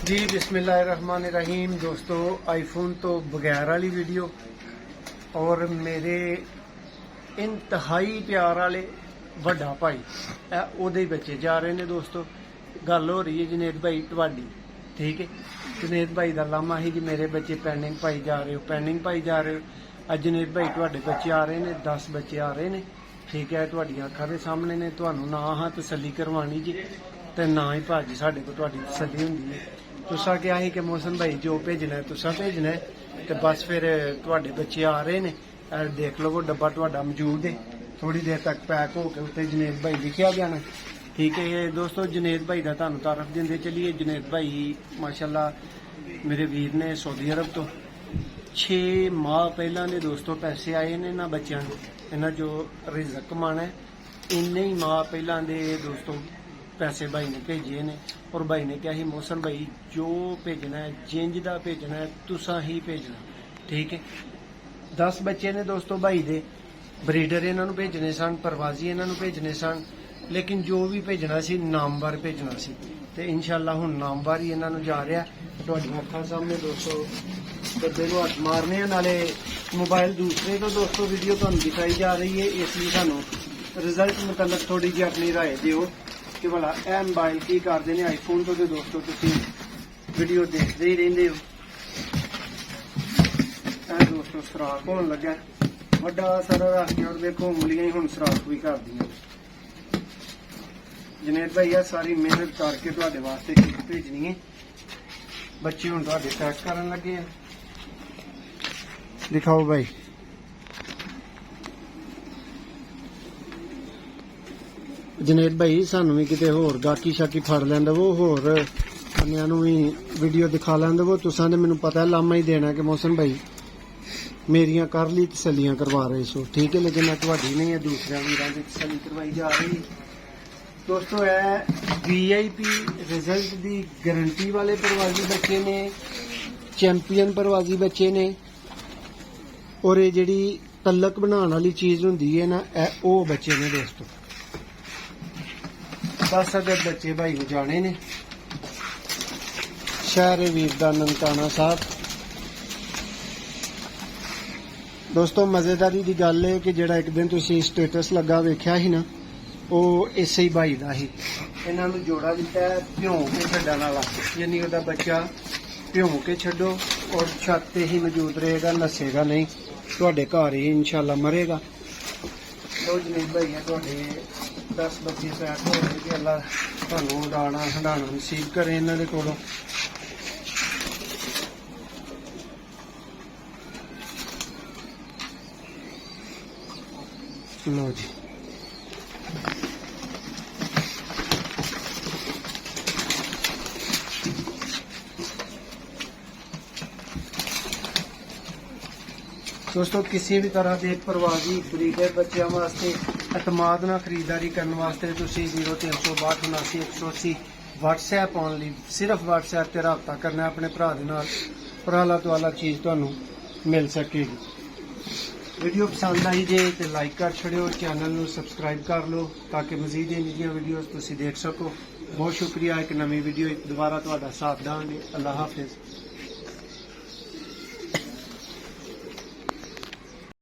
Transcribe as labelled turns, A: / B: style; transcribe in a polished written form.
A: जी बिस्मिल्लाहिर्रहमानिर्रहीम। दोस्तों, आईफोन तो बगैर वाली वीडियो और मेरे इंतहाई प्यार वाले वड्डा भाई ओदे बच्चे जा रहे ने। दोस्तों, गल हो रही है जुनेद भाई तुहाडी, ठीक है। जुनेद भाई का लामा ही कि मेरे बच्चे पेंडिंग पाई जा रहे हो, पेंडिंग पाई जा रहे हो। अज जुनेद भाई तुहाडे बच्चे आ रहे ने, 10 बच्चे आ रहे ने, ठीक है। तुहाडियां अखां दे सामने ने, तुहानू ना हाँ तसल्ली करवानी जी ते ना ही भाजी साडे को तुहाडी तसल्ली हुंदी है। तुसा क्या ही कि मोहसन भाई जो भेजना है तुसा भेजना है ते बस फिर तुहाडे बच्चे आ रहे ने। देख लो वो डब्बा तुहाडा मौजूद है, थोड़ी देर तक पैक होकर उत्ते जुनेद भाई लिखिया जाना, ठीक है। दोस्तों, जुनेद भाई का तुहानू तारफ देंदे चलिए। जुनेद भाई माशाल्लाह मेरे वीर ने सऊदी अरब तो 6 माह पहला ने दोस्तों पैसे आए ने ना बच्चों के, इन्हें जो रिजक कमाना है इन्ने ही माह पहला दे दोस्तों पैसे भाई ने भेजे ने। और भाई ने क्या ही मोहसन भाई जो भेजना है जिंज दा भेजना है तुसा ही भेजना, ठीक है। 10 बच्चे ने दोस्तों भाई दे, ब्रीडर इन्हों भेजने सन, परवाजी इन्हों भेजने सन, लेकिन जो भी भेजना सी नामवर भेजना सी ते इंशाअल्लाह हुण नामवर ही इन्हों जा रहा। तुहाडीआं अखां सामने दोस्तों डब्बे नूं हत्थ मारने नाले मोबाइल दूसरे तो दोस्तों वीडियो तुहानूं दिखाई जा रही है, इसलिए सानूं रिजल्ट मुतलक थोड़ी जी अपनी राय दिओ कि भला यह मोबाइल की करते हैं। आईफोन तो दोस्तों तुसीं वीडियो देखते ही रहंदे हो। दोस्तों सराख होने लगा वड्डा सारा रख के, और देखो उंगलियां ही हुण सराख भी कर दियां। जुनेद भाई आ सारी मेहनत करके तुहाडे वास्ते चीज भेजनी है। बच्चे हुण तुहाडे पैक करन लगे हैं, दिखाओ भाई। जुनेद भाई सानू भी किते होर गाकी शाकी फड़ लैन दवो, होर अन्यां नूं भी वीडियो दिखा लैन दवो। तुसां ने मैनूं पता है लामा ही देना कि मोहसन भाई मेरियां कर ली तसल्लियां करवा रहे सो, ठीक है। लेकिन मैं तुहाडी नहीं है, दूसरे वीरां दी तसल्ली करवाई जा रही है। दोस्तों है VIP रिजल्ट दी गारंटी वाले प्रवासी बच्चे ने, चैंपियन प्रवासी बच्चे ने। और ये जिहड़ी तलक बनाने वाली चीज हुंदी है ना, ओ बच्चे ने दोस्तों। 10 अदद बच्चे भाई को जाने ने शहर वीर दा ननकाना साहब। दोस्तों मजेदारी की गल है कि जिहड़ा एक दिन तुसीं स्टेटस लगा वेख्या ही ना, वो इसे ही भाई का ही। इन्हां नूं जोड़ा दिता है भ्यों के छड्डण वाला, यानी उहदा बच्चा भ्यों के छड्डो और छत ते ही मौजूद रहेगा, नस्सेगा नहीं, तुहाडे घर ही इंशाअल्लाह मरेगा। लो जुनेद भाई है तुहाडे 10 बच्चे पैक हो गए कि अल्लाह तुहानूं उड़ाना हंडाना नसीब करे इन्हां दे कोलों। लो जी, दोस्तों किसी भी तरह के प्रवासी ब्रीडर बच्चों वास्ते एतमाद ना खरीदारी करने वास्ते तुसीं 0362 79 180 WhatsApp ऑनली, सिर्फ WhatsApp ते राबता करना अपने भरा दे नाल, भराला तो आला चीज़ तुहानूं मिल सकेगी। वीडियो पसंद आई जे तो लाइक कर छड़ियो, चैनल नूं सबसक्राइब कर लो ताकि मजीद इंज दियां वीडियोज़ तुसीं देख सको। बहुत शुक्रिया, एक नवी वीडियो दोबारा तुहाडा साथ दांगे। अल्लाह हाफिज़।